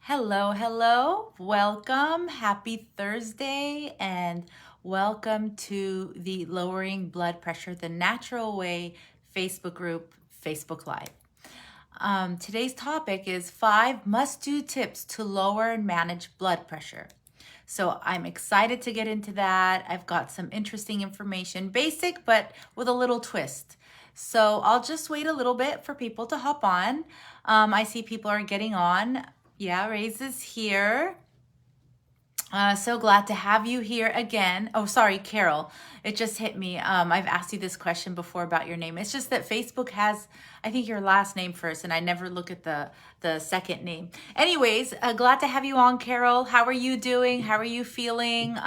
Hello, hello. Welcome. Happy Thursday and welcome to the Lowering Blood Pressure the Natural Way Facebook group, Facebook Live. Today's topic is 5 must-do tips to lower and manage blood pressure. So I'm excited to get into that. I've got some interesting information, basic, but with a little twist. So I'll just wait a little bit for people to hop on. I see people are getting on. Yeah, Ray's is here. So glad to have you here again. Oh, sorry, Carol. It just hit me. I've asked you this question before about your name. It's just that Facebook has, I think, your last name first, and I never look at the second name. Anyways, glad to have you on, Carol. How are you doing? How are you feeling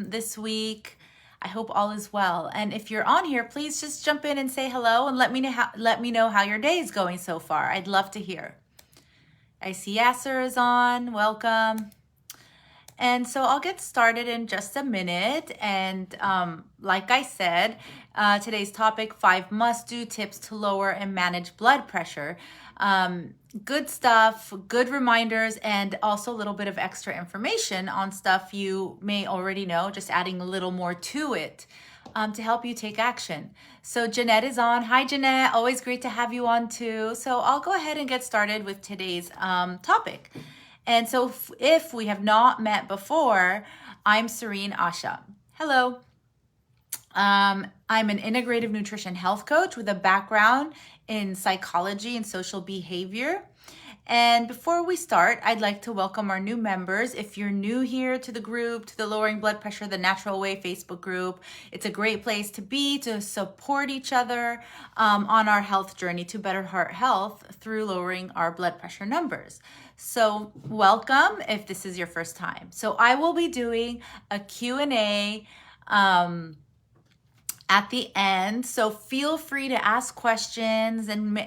this week? I hope all is well. And if you're on here, please just jump in and say hello and let me know how your day is going so far. I'd love to hear. I see Yasser is on. Welcome. And so I'll get started in just a minute. And like I said, today's topic, 5 must-do tips to lower and manage blood pressure. Good stuff, good reminders, and also a little bit of extra information on stuff you may already know, just adding a little more to it to help you take action. So Jeanette is on. Hi, Jeanette. Always great to have you on too. So I'll go ahead and get started with today's topic. And so if we have not met before, I'm Serene Asha. Hello. I'm an integrative nutrition health coach with a background in psychology and social behavior. And before we start, I'd like to welcome our new members. If you're new here to the group, to the Lowering Blood Pressure the Natural Way Facebook group, it's a great place to be, to support each other on our health journey to better heart health through lowering our blood pressure numbers. So welcome if this is your first time. So I will be doing a Q&A at the end. So feel free to ask questions and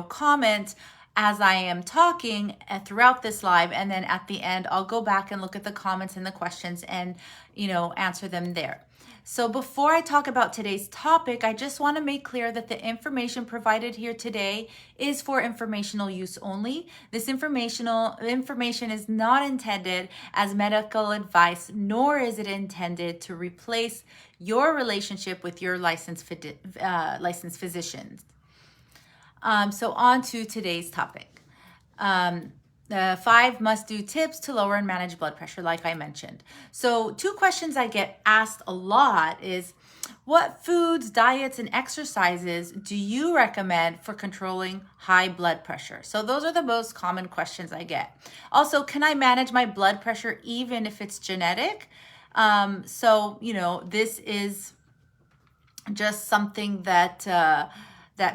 comment as I am talking throughout this live, and then at the end I'll go back and look at the comments and the questions and answer them there. So before I talk about today's topic, I just want to make clear that the information provided here today is for informational use only. This information is not intended as medical advice, nor is it intended to replace your relationship with your licensed physicians. So on to today's topic. The 5 must-do tips to lower and manage blood pressure, like I mentioned. So 2 questions I get asked a lot is, what foods, diets, and exercises do you recommend for controlling high blood pressure? So those are the most common questions I get. Also, can I manage my blood pressure even if it's genetic? This is just something that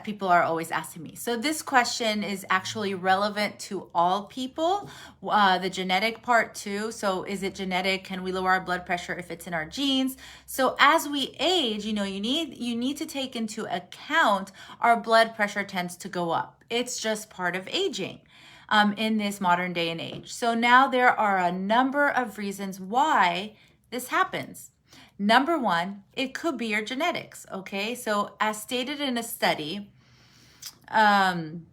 people are always asking me. So this question is actually relevant to all people, the genetic part too. So is it genetic? Can we lower our blood pressure if it's in our genes? So as we age, you need to take into account our blood pressure tends to go up. It's just part of aging in this modern day and age. So now there are a number of reasons why this happens. Number 1, it could be your genetics, okay? So as stated in a study in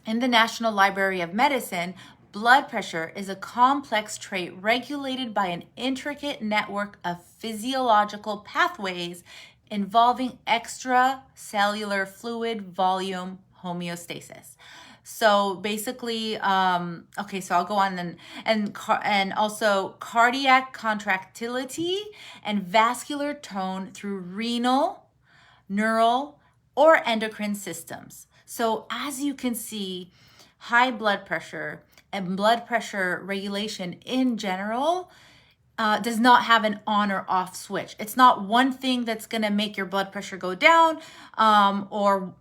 the National Library of Medicine, blood pressure is a complex trait regulated by an intricate network of physiological pathways involving extracellular fluid volume homeostasis. So basically, so I'll go on and also cardiac contractility and vascular tone through renal, neural, or endocrine systems. So as you can see, high blood pressure and blood pressure regulation in general does not have an on or off switch. It's not one thing that's going to make your blood pressure go down, or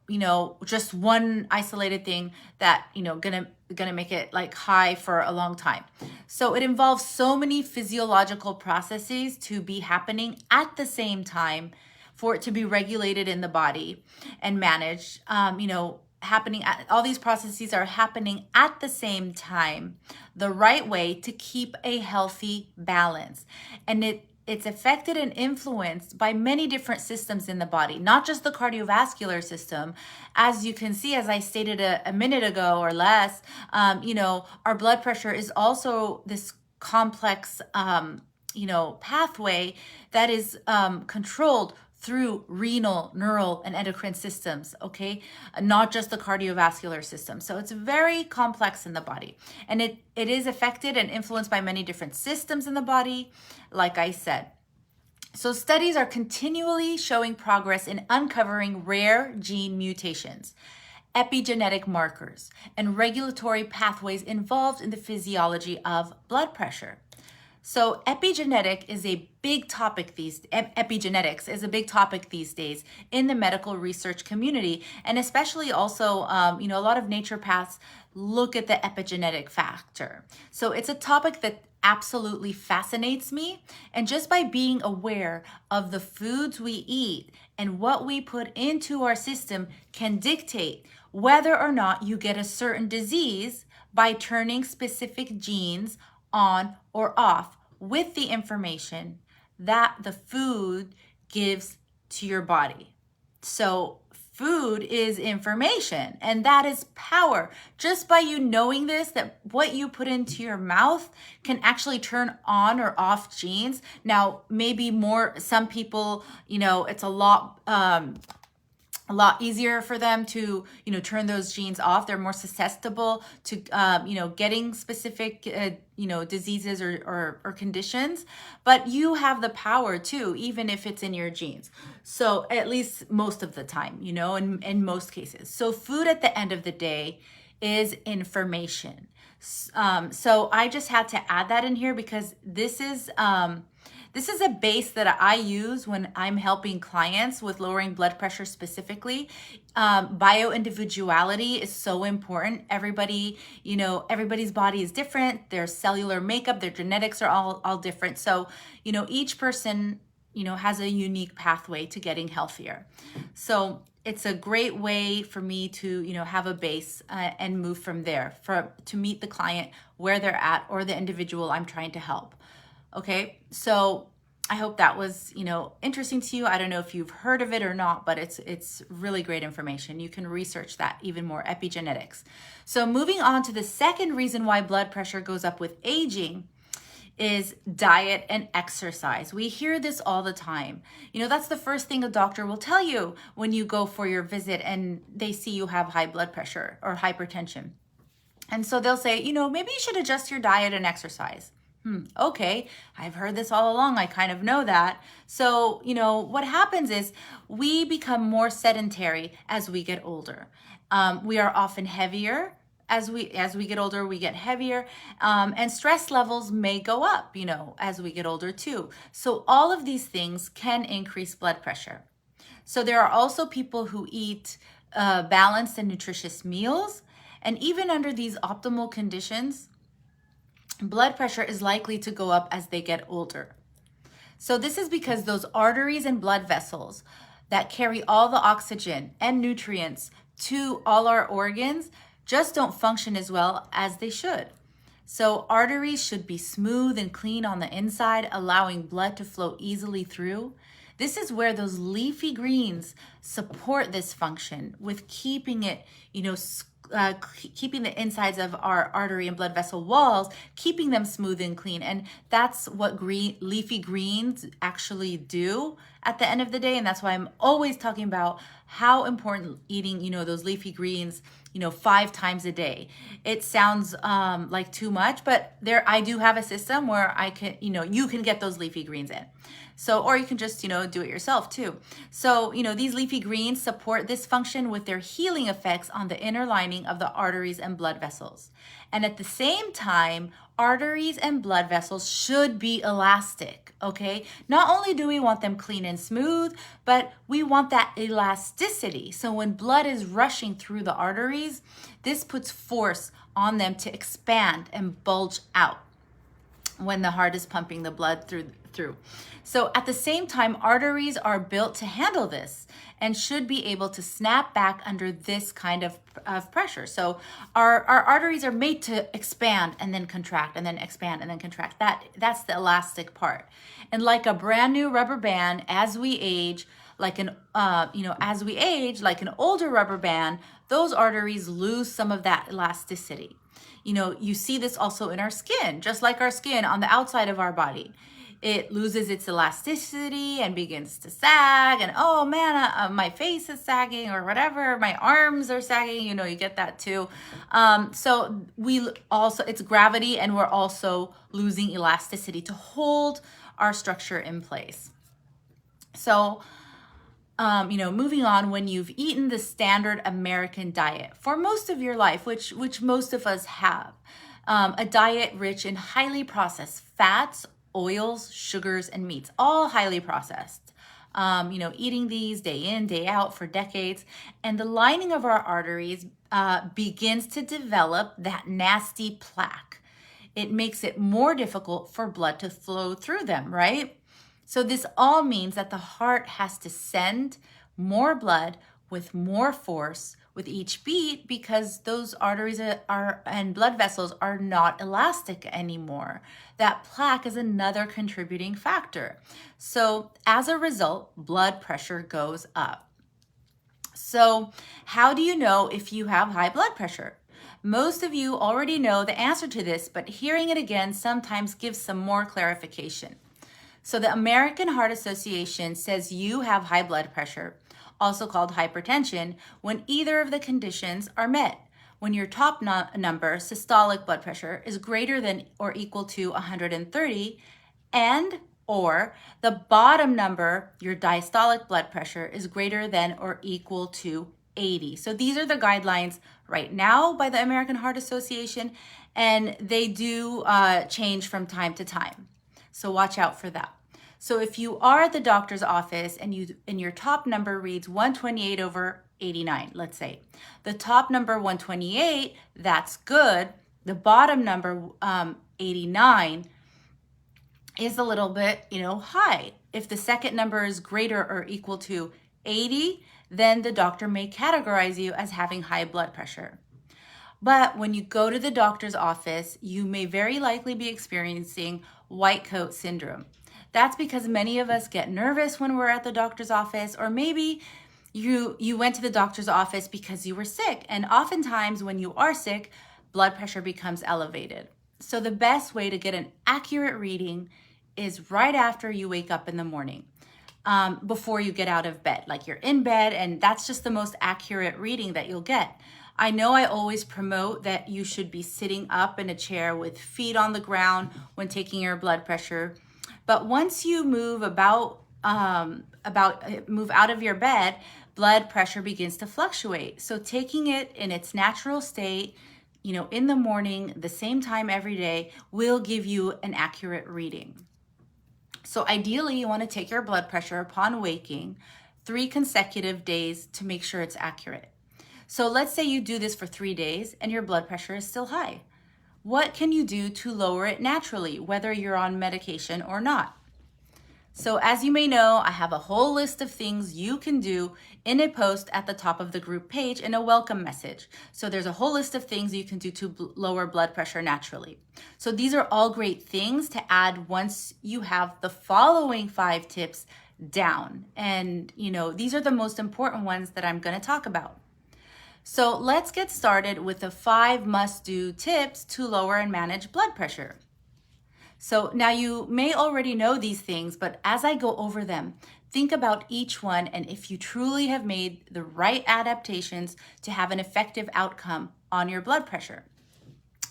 just one isolated thing that gonna make it like high for a long time. So it involves so many physiological processes to be happening at the same time for it to be regulated in the body and managed. All these processes are happening at the same time, the right way to keep a healthy balance. And it's affected and influenced by many different systems in the body, not just the cardiovascular system. As you can see, as I stated a minute ago or less, our blood pressure is also this complex, pathway that is controlled through renal, neural, and endocrine systems, okay? Not just the cardiovascular system. So it's very complex in the body. And it is affected and influenced by many different systems in the body, like I said. So studies are continually showing progress in uncovering rare gene mutations, epigenetic markers, and regulatory pathways involved in the physiology of blood pressure. So epigenetics is a big topic these days in the medical research community, and especially also, a lot of naturopaths look at the epigenetic factor. So it's a topic that absolutely fascinates me, and just by being aware of the foods we eat and what we put into our system can dictate whether or not you get a certain disease by turning specific genes on or off with the information that the food gives to your body. So food is information, and that is power. Just by you knowing this, that what you put into your mouth can actually turn on or off genes. Now, maybe some people, it's a lot easier for them to, turn those genes off. They're more susceptible to, getting specific, diseases or conditions. But you have the power too, even if it's in your genes. So at least most of the time, in most cases. So food at the end of the day is information. So I just had to add that in here because this is a base that I use when I'm helping clients with lowering blood pressure specifically. Bioindividuality is so important. Everybody, everybody's body is different. Their cellular makeup, their genetics are all different. So, each person, has a unique pathway to getting healthier. So it's a great way for me to, have a base and move from there to meet the client where they're at or the individual I'm trying to help. Okay, so I hope that was, interesting to you. I don't know if you've heard of it or not, but it's really great information. You can research that even more, epigenetics. So moving on to the second reason why blood pressure goes up with aging is diet and exercise. We hear this all the time. That's the first thing a doctor will tell you when you go for your visit and they see you have high blood pressure or hypertension. And so they'll say, maybe you should adjust your diet and exercise. Okay, I've heard this all along. I kind of know that. So, what happens is we become more sedentary as we get older. We are often heavier. As we get older, we get heavier, and stress levels may go up, as we get older too. So all of these things can increase blood pressure. So there are also people who eat balanced and nutritious meals, and even under these optimal conditions, blood pressure is likely to go up as they get older. So this is because those arteries and blood vessels that carry all the oxygen and nutrients to all our organs just don't function as well as they should. So arteries should be smooth and clean on the inside, allowing blood to flow easily through. This is where those leafy greens support this function with keeping it, keeping the insides of our artery and blood vessel walls, keeping them smooth and clean. And that's what leafy greens actually do at the end of the day. And that's why I'm always talking about how important eating, those leafy greens, 5 times a day. It sounds like too much, but I do have a system where I can, you can get those leafy greens in. So, or you can just, do it yourself too. So, these leafy greens support this function with their healing effects on the inner lining of the arteries and blood vessels. And at the same time, arteries and blood vessels should be elastic, okay? Not only do we want them clean and smooth, but we want that elasticity. So when blood is rushing through the arteries, this puts force on them to expand and bulge out. when the heart is pumping the blood through. So at the same time, arteries are built to handle this and should be able to snap back under this kind of pressure. So our arteries are made to expand and then contract and then expand and then contract. That's the elastic part. And like a brand new rubber band, as we age, like an older rubber band, those arteries lose some of that elasticity. You see this also in our skin, just like our skin on the outside of our body. It loses its elasticity and begins to sag, and oh man, my face is sagging or whatever, my arms are sagging, you get that too. So it's gravity, and we're also losing elasticity to hold our structure in place. So moving on, when you've eaten the standard American diet for most of your life, which most of us have, a diet rich in highly processed fats, oils, sugars, and meats, all highly processed. Eating these day in, day out for decades, and the lining of our arteries begins to develop that nasty plaque. It makes it more difficult for blood to flow through them, right? So this all means that the heart has to send more blood with more force with each beat, because those arteries and blood vessels are not elastic anymore. That plaque is another contributing factor. So as a result, blood pressure goes up. So how do you know if you have high blood pressure? Most of you already know the answer to this, but hearing it again sometimes gives some more clarification. So the American Heart Association says you have high blood pressure, also called hypertension, when either of the conditions are met. When your top number, systolic blood pressure, is greater than or equal to 130, and or the bottom number, your diastolic blood pressure, is greater than or equal to 80. So these are the guidelines right now by the American Heart Association, and they do change from time to time. So watch out for that. So if you are at the doctor's office and your top number reads 128/89, let's say, the top number 128, that's good. The bottom number 89 is a little bit, high. If the second number is greater or equal to 80, then the doctor may categorize you as having high blood pressure. But when you go to the doctor's office, you may very likely be experiencing white coat syndrome. That's because many of us get nervous when we're at the doctor's office, or maybe you went to the doctor's office because you were sick. And oftentimes when you are sick, blood pressure becomes elevated. So the best way to get an accurate reading is right after you wake up in the morning, before you get out of bed. Like you're in bed, and that's just the most accurate reading that you'll get. I know I always promote that you should be sitting up in a chair with feet on the ground when taking your blood pressure. But once you move move out of your bed, blood pressure begins to fluctuate. So taking it in its natural state, in the morning, the same time every day, will give you an accurate reading. So ideally, you want to take your blood pressure upon waking 3 consecutive days to make sure it's accurate. So let's say you do this for 3 days and your blood pressure is still high. What can you do to lower it naturally, whether you're on medication or not? So as you may know, I have a whole list of things you can do in a post at the top of the group page in a welcome message. So there's a whole list of things you can do to lower blood pressure naturally. So these are all great things to add once you have the following 5 tips down. And these are the most important ones that I'm going to talk about. So let's get started with the 5 must-do tips to lower and manage blood pressure. So now you may already know these things, but as I go over them, think about each one and if you truly have made the right adaptations to have an effective outcome on your blood pressure.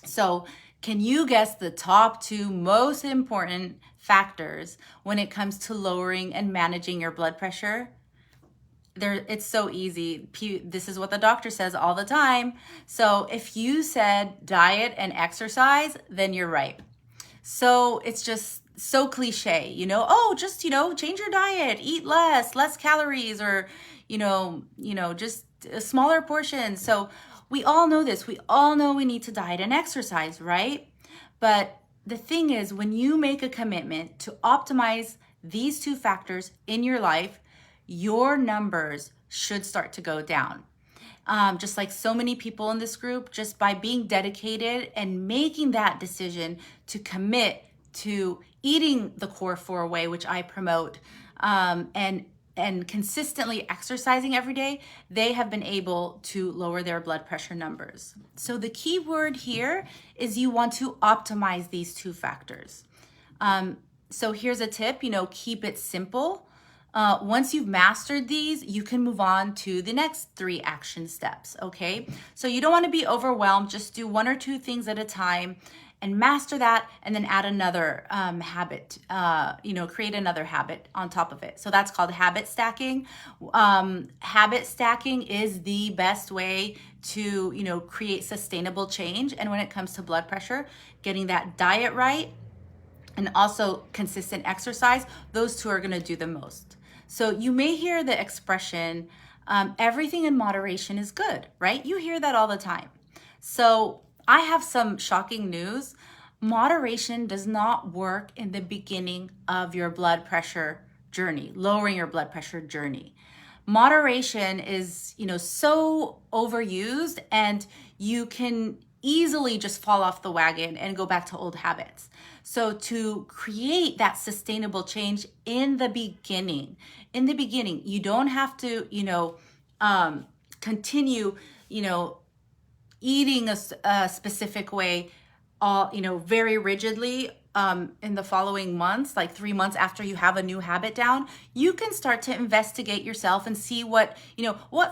So can you guess the top 2 most important factors when it comes to lowering and managing your blood pressure? It's so easy. This is what the doctor says all the time. So if you said diet and exercise, then you're right. So it's just so cliche, just, change your diet, eat less calories, or, just a smaller portion. So we all know this. We all know we need to diet and exercise, right? But the thing is, when you make a commitment to optimize these two factors in your life, your numbers should start to go down. Just like so many people in this group, just by being dedicated and making that decision to commit to eating the core four way, which I promote, and consistently exercising every day, they have been able to lower their blood pressure numbers. So the key word here is you want to optimize these two factors. So here's a tip, keep it simple. Once you've mastered these, you can move on to the next 3 action steps, okay? So you don't want to be overwhelmed. Just do 1 or 2 things at a time and master that, and then add another habit, create another habit on top of it. So that's called habit stacking. Habit stacking is the best way to, create sustainable change. And when it comes to blood pressure, getting that diet right and also consistent exercise, those 2 are going to do the most. So you may hear the expression, everything in moderation is good, right? You hear that all the time. So I have some shocking news. Moderation does not work in the beginning of your blood pressure journey, lowering your blood pressure journey. Moderation is, so overused, and you can easily just fall off the wagon and go back to old habits. So to create that sustainable change in the beginning, you don't have to, continue, eating a specific way, very rigidly in the following months, like 3 months after you have a new habit down. You can start to investigate yourself and see what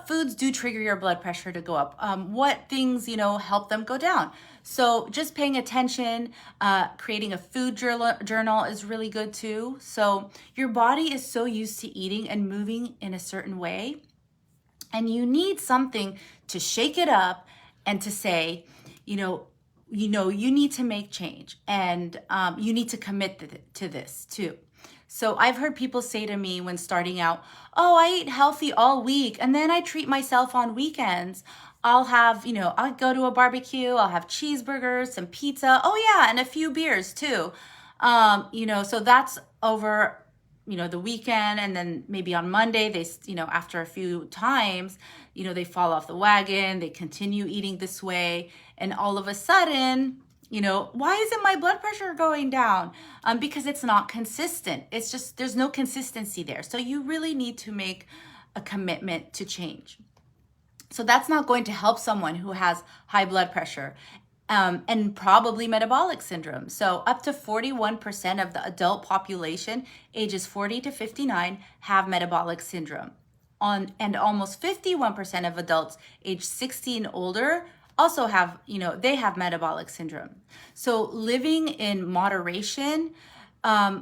foods do trigger your blood pressure to go up, what things, help them go down. So just paying attention, creating a food journal is really good too. So your body is so used to eating and moving in a certain way, and you need something to shake it up and to say, you need to make change, and you need to commit to this too. So I've heard people say to me when starting out, oh, I eat healthy all week and then I treat myself on weekends. I'll have, I'll go to a barbecue, I'll have cheeseburgers, some pizza, oh yeah, and a few beers too. So that's over, the weekend, and then maybe on Monday, they, after a few times, they fall off the wagon, they continue eating this way, and all of a sudden, why isn't my blood pressure going down? Because it's not consistent. It's just, there's no consistency there. So you really need to make a commitment to change. So that's not going to help someone who has high blood pressure and probably metabolic syndrome. So up to 41% of the adult population ages 40 to 59 have metabolic syndrome. And almost 51% of adults age 60 and older also have, they have metabolic syndrome. So living in moderation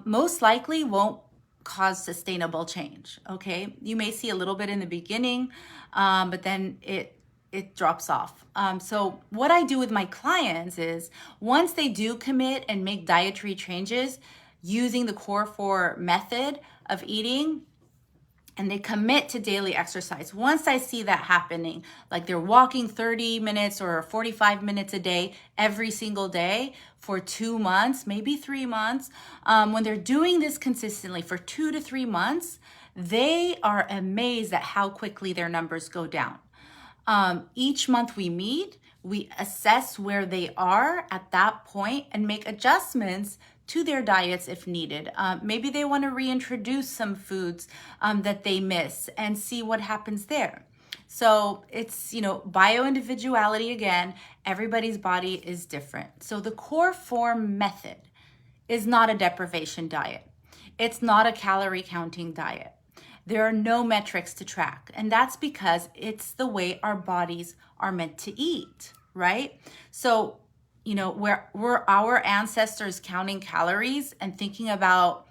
most likely won't cause sustainable change, okay? You may see a little bit in the beginning, but then it drops off. So what I do with my clients is, once they do commit and make dietary changes using the Core 4 method of eating, and they commit to daily exercise, once I see that happening, like they're walking 30 minutes or 45 minutes a day every single day for 2 months, maybe 3 months, when they're doing this consistently for 2 to 3 months, they are amazed at how quickly their numbers go down. Each month we meet, we assess where they are at that point and make adjustments to their diets if needed. Maybe they want to reintroduce some foods that they miss and see what happens there. So it's, bio-individuality again. Everybody's body is different. So the Core 4 method is not a deprivation diet. It's not a calorie counting diet. There are no metrics to track, and that's because it's the way our bodies are meant to eat, right? So, were our ancestors counting calories and thinking about,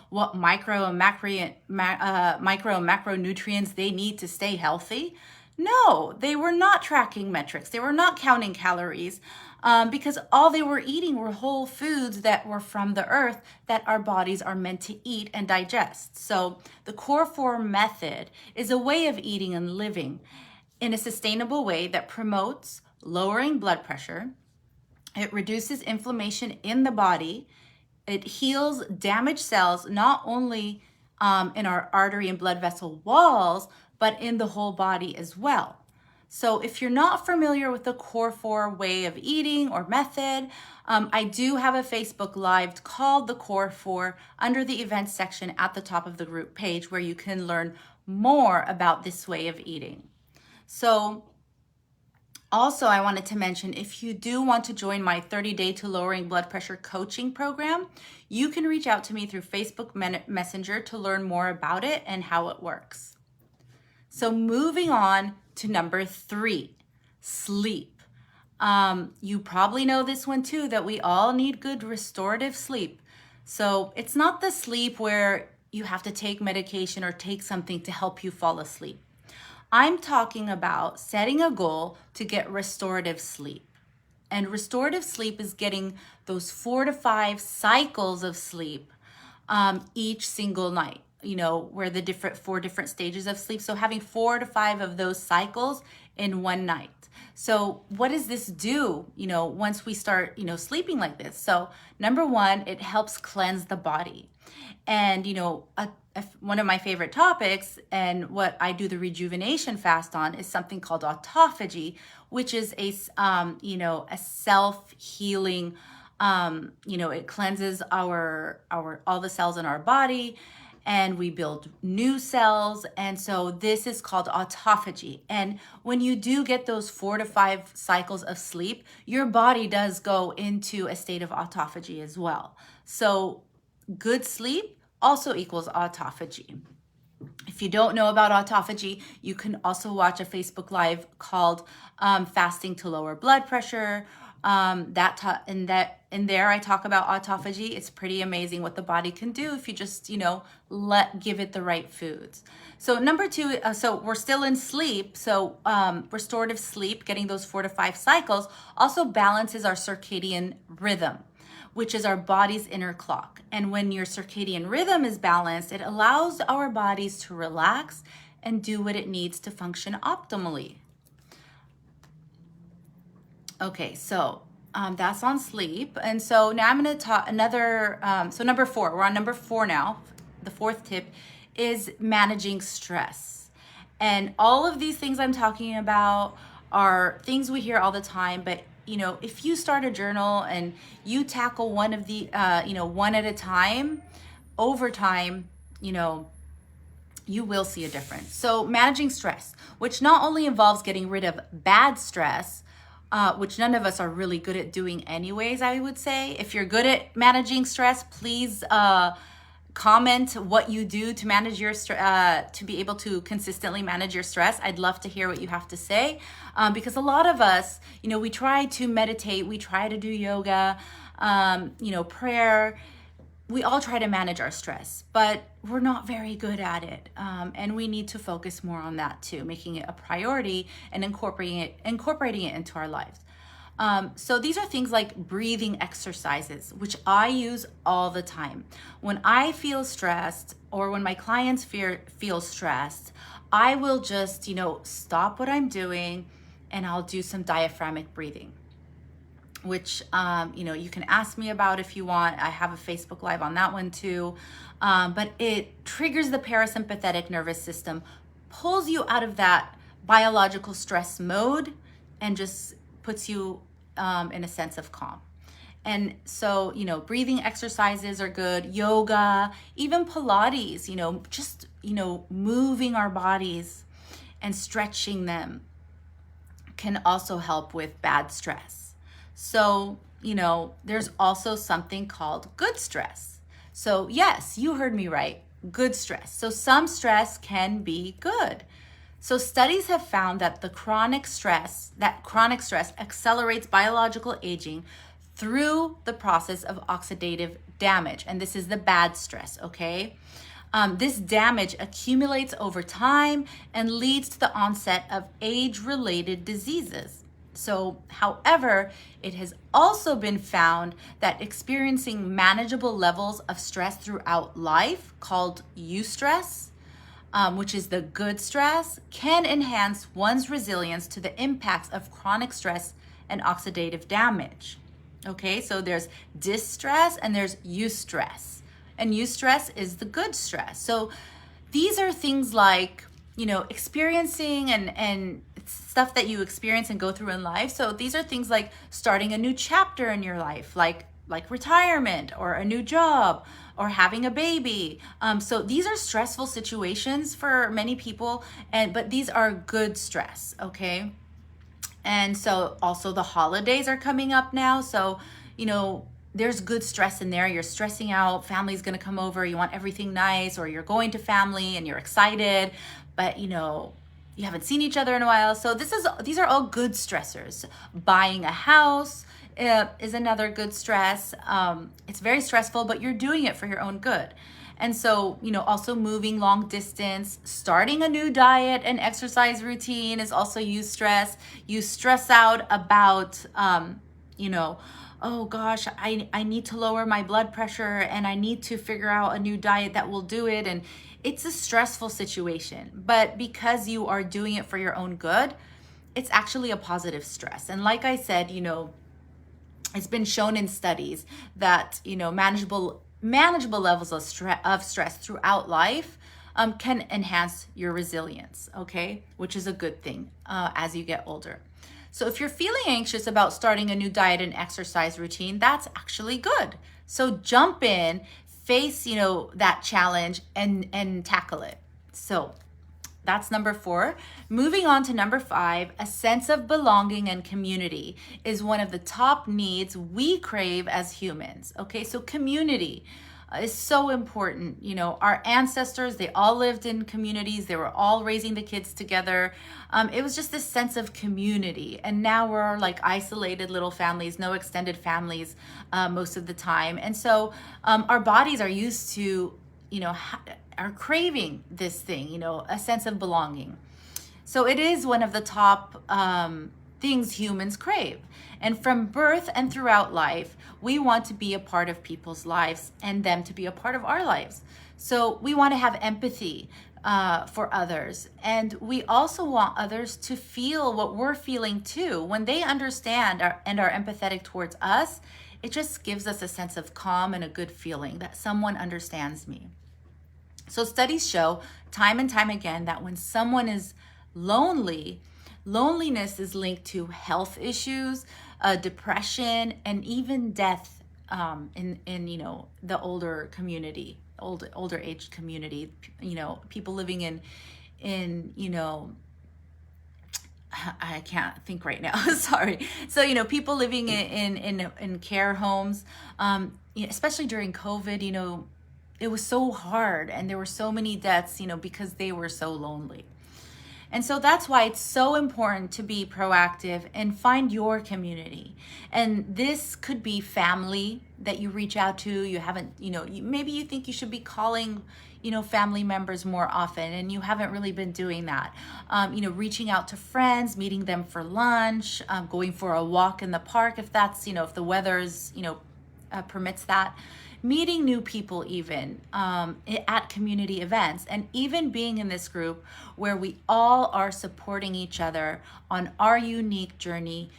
what micro and macronutrients they need to stay healthy? No, they were not tracking metrics. They were not counting calories because all they were eating were whole foods that were from the earth that our bodies are meant to eat and digest. So the Core 4 method is a way of eating and living in a sustainable way that promotes lowering blood pressure, It reduces inflammation in the body. It heals damaged cells, not only in our artery and blood vessel walls, but in the whole body as well. So if you're not familiar with the Core 4 way of eating or method, I do have a Facebook Live called the Core 4 under the events section at the top of the group page, where you can learn more about this way of eating. So also, I wanted to mention, if you do want to join my 30-day to lowering blood pressure coaching program, you can reach out to me through Facebook Messenger to learn more about it and how it works. So moving on to number 3, sleep. You probably know this one too, that we all need good restorative sleep. So it's not the sleep where you have to take medication or take something to help you fall asleep. I'm talking about setting a goal to get restorative sleep. And restorative sleep is getting those 4 to 5 cycles of sleep each single night, where the 4 different stages of sleep. So having 4 to 5 of those cycles in one night. So what does this do, once we start, sleeping like this? So number 1, it helps cleanse the body. And, one of my favorite topics and what I do the rejuvenation fast on is something called autophagy, which is a self-healing, it cleanses our all the cells in our body, and we build new cells. And so this is called autophagy. And when you do get those 4 to 5 cycles of sleep, your body does go into a state of autophagy as well. So good sleep also equals autophagy. If you don't know about autophagy, you can also watch a Facebook Live called Fasting to Lower Blood Pressure. In there I talk about autophagy. It's pretty amazing what the body can do if you just, give it the right foods. So number 2, so we're still in sleep. So restorative sleep, getting those 4 to 5 cycles, also balances our circadian rhythm, which is our body's inner clock. And when your circadian rhythm is balanced, it allows our bodies to relax and do what it needs to function optimally. Okay, so that's on sleep. And so now I'm going to talk so number 4, we're on number 4 now. The 4th tip is managing stress. And all of these things I'm talking about are things we hear all the time, but if you start a journal and you tackle one of the, one at a time, over time, you will see a difference. So managing stress, which not only involves getting rid of bad stress, which none of us are really good at doing anyways, I would say. If you're good at managing stress, please comment what you do to manage your to be able to consistently manage your stress. I'd love to hear what you have to say, because a lot of us, we try to meditate, we try to do yoga, prayer. We all try to manage our stress, but we're not very good at it, and we need to focus more on that too, making it a priority and incorporating it into our lives. So these are things like breathing exercises, which I use all the time. When I feel stressed, or when my clients feel stressed, I will just, stop what I'm doing and I'll do some diaphragmatic breathing, which, you can ask me about if you want. I have a Facebook Live on that one too. But it triggers the parasympathetic nervous system, pulls you out of that biological stress mode, and just puts you in a sense of calm. And so, breathing exercises are good. Yoga, even Pilates, just, moving our bodies and stretching them can also help with bad stress. So, there's also something called good stress. So yes, you heard me right, good stress. So some stress can be good. So studies have found that chronic stress accelerates biological aging through the process of oxidative damage. And this is the bad stress, okay? This damage accumulates over time and leads to the onset of age-related diseases. So, however, it has also been found that experiencing manageable levels of stress throughout life, called eustress, which is the good stress, can enhance one's resilience to the impacts of chronic stress and oxidative damage. Okay, so there's distress and there's eustress. And eustress is the good stress. So these are things like, experiencing and stuff that you experience and go through in life. So these are things like starting a new chapter in your life, like retirement or a new job or having a baby. So these are stressful situations for many people, but these are good stress, okay? And so also the holidays are coming up now. So, there's good stress in there. You're stressing out, family's going to come over, you want everything nice, or you're going to family and you're excited, but you haven't seen each other in a while. So these are all good stressors. Buying a house is another good stress. It's very stressful, but you're doing it for your own good. And so, also moving long distance, starting a new diet and exercise routine is also eustress. You stress out about, oh gosh, I need to lower my blood pressure and I need to figure out a new diet that will do it. And it's a stressful situation, but because you are doing it for your own good, it's actually a positive stress. And like I said, it's been shown in studies that, manageable levels of stress throughout life can enhance your resilience, okay? Which is a good thing as you get older. So if you're feeling anxious about starting a new diet and exercise routine, that's actually good. So jump in, face, that challenge and tackle it. So that's number 4. Moving on to number 5, a sense of belonging and community is one of the top needs we crave as humans. Okay, so community is so important. Our ancestors, they all lived in communities. They were all raising the kids together. It was just this sense of community. And now we're like isolated little families, no extended families most of the time. And so our bodies are used to, are craving this thing, a sense of belonging. So it is one of the top things humans crave. And from birth and throughout life, we want to be a part of people's lives and them to be a part of our lives. So we want to have empathy for others. And we also want others to feel what we're feeling too. When they understand and are empathetic towards us, it just gives us a sense of calm and a good feeling that someone understands me. So studies show time and time again that when someone is lonely, loneliness is linked to health issues, depression, and even death in the older community, older age community. People living in I can't think right now. Sorry. So people living in care homes, especially during COVID. It was so hard and there were so many deaths, because they were so lonely. And so that's why it's so important to be proactive and find your community. And this could be family that you reach out to. You haven't, maybe you think you should be calling, family members more often, and you haven't really been doing that. Reaching out to friends, meeting them for lunch, going for a walk in the park if that's, if the weather's, permits that. Meeting new people even at community events, and even being in this group where we all are supporting each other on our unique journey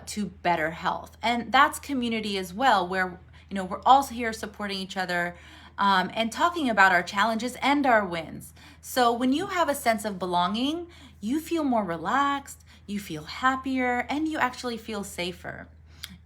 to better health. And that's community as well, where we're all here supporting each other and talking about our challenges and our wins. So when you have a sense of belonging, you feel more relaxed, you feel happier, and you actually feel safer.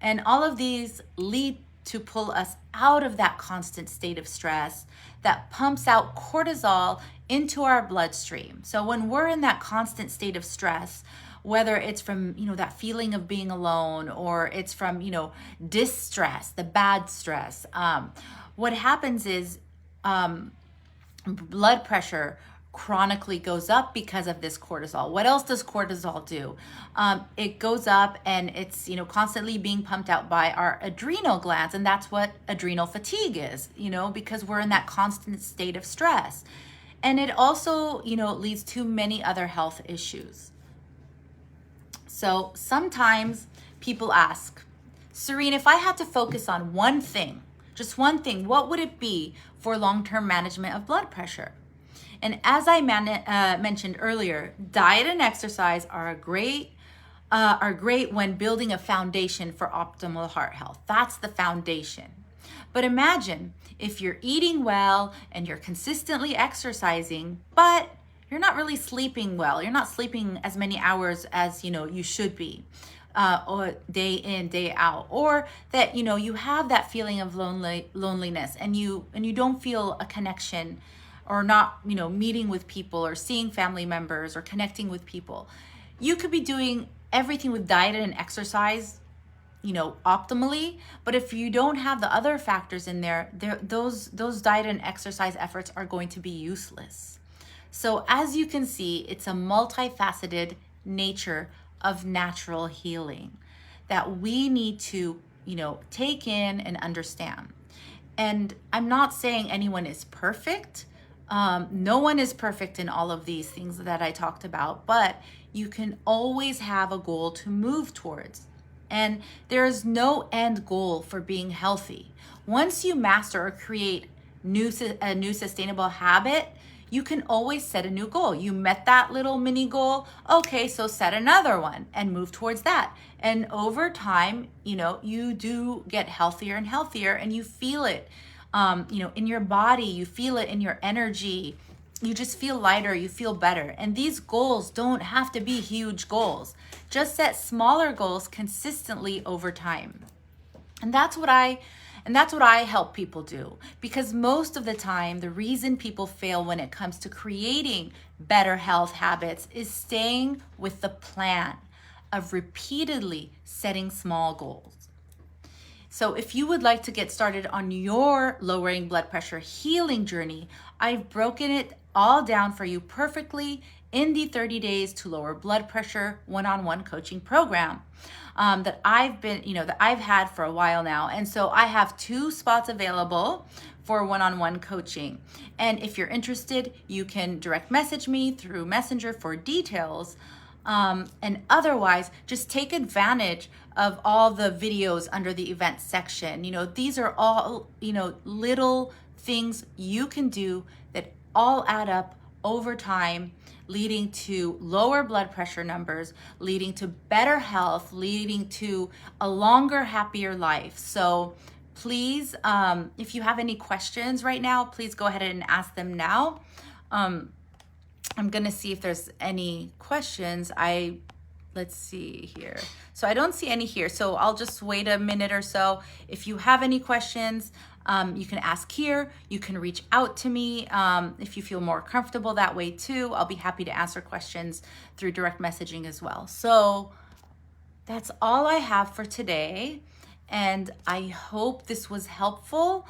And all of these lead to pull us out of that constant state of stress that pumps out cortisol into our bloodstream. So when we're in that constant state of stress, whether it's from, that feeling of being alone, or it's from, distress, the bad stress, what happens is blood pressure chronically goes up because of this cortisol. What else does cortisol do? It goes up and it's, constantly being pumped out by our adrenal glands. And that's what adrenal fatigue is, because we're in that constant state of stress. And it also, leads to many other health issues. So sometimes people ask, Serene, if I had to focus on one thing, just one thing, what would it be for long-term management of blood pressure? And as I mentioned earlier, diet and exercise are a great are great when building a foundation for optimal heart health. That's the foundation. But imagine if you're eating well and you're consistently exercising, but you're not really sleeping well. You're not sleeping as many hours as you should be, or day in, day out, or that you have that feeling of loneliness, and you don't feel a connection, or not meeting with people or seeing family members or connecting with people. You could be doing everything with diet and exercise optimally, but if you don't have the other factors in there, those diet and exercise efforts are going to be useless. So as you can see, it's a multifaceted nature of natural healing that we need to take in and understand. And I'm not saying anyone is perfect. No one is perfect in all of these things that I talked about, but you can always have a goal to move towards. And there is no end goal for being healthy. Once you master or create a new sustainable habit, you can always set a new goal. You met that little mini goal. Okay, so set another one and move towards that. And over time, you do get healthier and healthier, and you feel it, in your body, you feel it in your energy. You just feel lighter, you feel better. And these goals don't have to be huge goals. Just set smaller goals consistently over time. And that's what I help people do, because most of the time, the reason people fail when it comes to creating better health habits is staying with the plan of repeatedly setting small goals. So if you would like to get started on your lowering blood pressure healing journey, I've broken it all down for you perfectly in the 30 days to lower blood pressure one-on-one coaching program that I've had for a while now. And so I have 2 spots available for one-on-one coaching. And if you're interested, you can direct message me through Messenger for details. And otherwise, just take advantage of all the videos under the events section. These are all, little things you can do that all add up over time, leading to lower blood pressure numbers, leading to better health, leading to a longer, happier life. So please, if you have any questions right now, please go ahead and ask them now. I'm gonna see if there's any questions. Let's see here. So I don't see any here. So I'll just wait a minute or so. If you have any questions, you can ask here. You can reach out to me if you feel more comfortable that way too. I'll be happy to answer questions through direct messaging as well. So that's all I have for today. And I hope this was helpful.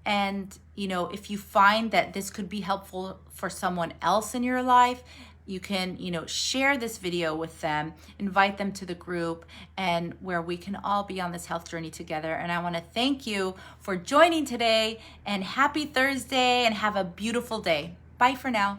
And, if you find that this could be helpful for someone else in your life, you can, share this video with them, invite them to the group, and where we can all be on this health journey together. And I want to thank you for joining today, and happy Thursday, and have a beautiful day. Bye for now.